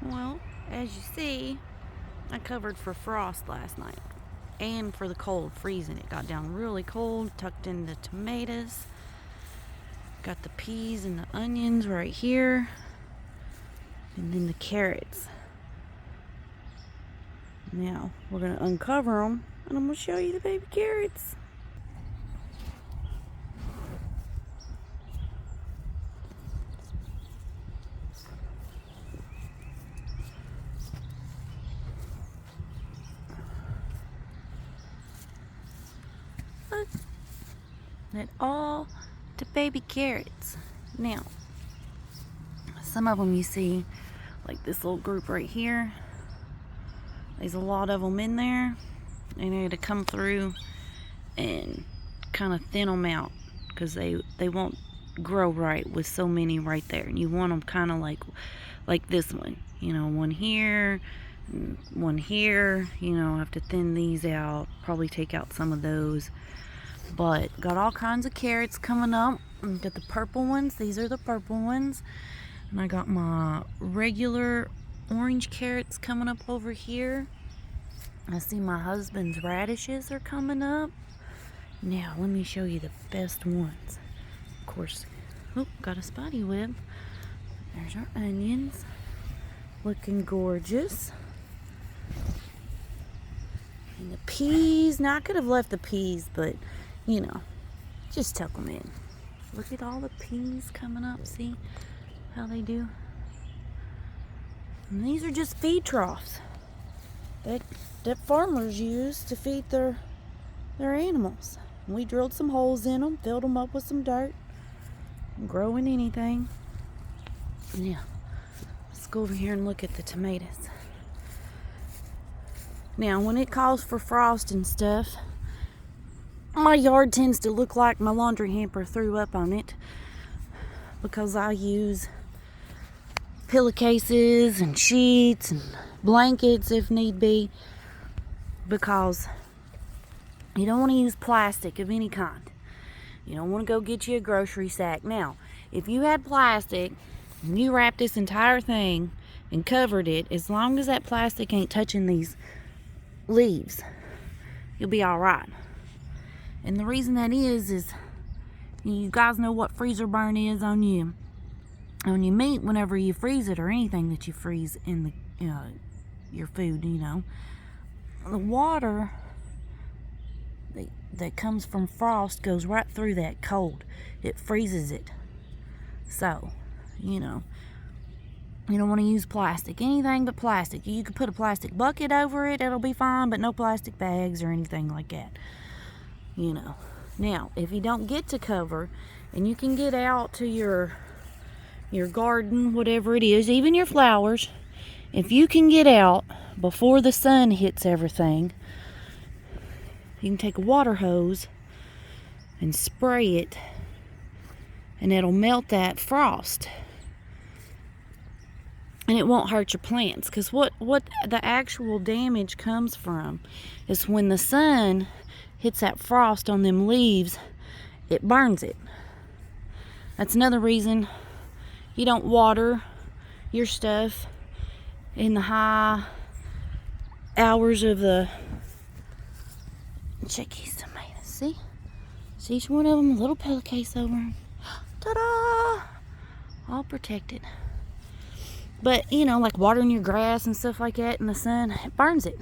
Well, as you see, I covered for frost last night and for the cold, freezing. It got down really cold, tucked in the tomatoes. Got the peas and the onions right here, and then the carrots. Now we're going to uncover them, and I'm going to show you the baby carrots. Look at all the baby carrots. Now, some of them you see, like this little group right here. There's a lot of them in there. I need to come through and kind of thin them out because they won't grow right with so many right there. And you want them kind of like this one, you know, one here, one here. You know, I have to thin these out, probably take out some of those. But got all kinds of carrots coming up. Got the purple ones. These are the purple ones. And I got my regular orange carrots coming up over here. I see my husband's radishes are coming up. Now, let me show you the best ones. Of course, oh, got a spotty web. There's our onions. Looking gorgeous. And the peas. Now, I could have left the peas, but, you know, just tuck them in. Look at all the peas coming up. See how they do? And these are just feed troughs that farmers use to feed their animals. And we drilled some holes in them, filled them up with some dirt, growing anything. Yeah, let's go over here and look at the tomatoes. Now, when it calls for frost and stuff, my yard tends to look like my laundry hamper threw up on it because I use pillowcases and sheets and blankets if need be, because you don't want to use plastic of any kind. You don't want to go get you a grocery sack. Now, if you had plastic and you wrapped this entire thing and covered it, as long as that plastic ain't touching these leaves, you'll be all right. And the reason that is you guys know what freezer burn is on your meat whenever you freeze it, or anything that you freeze in the your food. You know, the water that comes from frost goes right through that cold. It freezes it. So, you know, you don't want to use plastic, anything but plastic. You could put a plastic bucket over it, it'll be fine, but no plastic bags or anything like that. You know, now if you don't get to cover, and you can get out to your garden, whatever it is, even your flowers, if you can get out before the sun hits everything, you can take a water hose and spray it, and it'll melt that frost, and it won't hurt your plants. Because what the actual damage comes from is when the sun hits that frost on them leaves, it burns it. That's another reason you don't water your stuff in the high hours of the... Check these tomatoes. See each one of them, a little pillowcase over them. Ta-da! All protected. But, you know, like watering your grass and stuff like that in the sun, it burns it.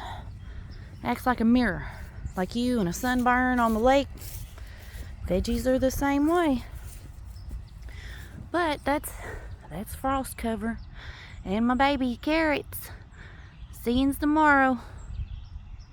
Acts like a mirror. Like you and a sunburn on the lake. Veggies are the same way. But that's frost cover. And my baby carrots. See yous tomorrow.